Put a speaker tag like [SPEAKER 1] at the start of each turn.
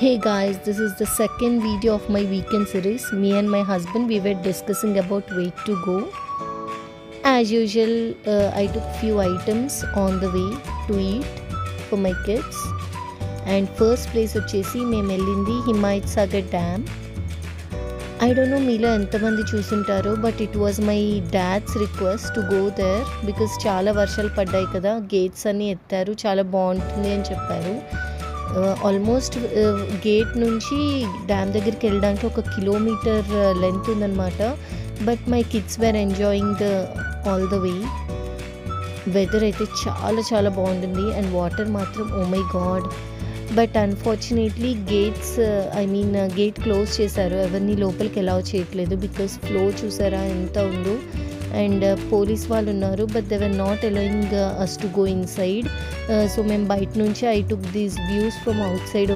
[SPEAKER 1] Hey guys, this is the second video of my weekend series. Me and my husband, we were discussing about where to go. As usual, I took few items on the way to eat for my kids. And first place వచ్చేసి మేము వెళ్ళింది Himayat Sagar dam. I don't know మీలో ఎంతమంది చూసుంటారో, but it was my dad's request to go there because చాలా వర్షాలు పడ్డాయి కదా, గేట్స్ అన్నీ ఎత్తారు, చాలా బాగుంటుంది అని చెప్పారు. ఆల్మోస్ట్ గేట్ నుంచి డ్యామ్ దగ్గరికి వెళ్ళడానికి 1 కిలోమీటర్ లెంత్ ఉందన్నమాట. But my kids were enjoying all the way. Weather అయితే చాలా చాలా బాగుంటుంది అండ్ వాటర్ మాత్రం oh my god. But unfortunately gate close చేశారు, ఎవరిని లోపలికి అలౌ చేయట్లేదు బికాస్ ఫ్లో చూసారా ఎంత ఉందో. అండ్ పోలీస్ వాళ్ళు ఉన్నారు, but they were not allowing us to go inside. So మేము బయట నుంచి I took these views from out side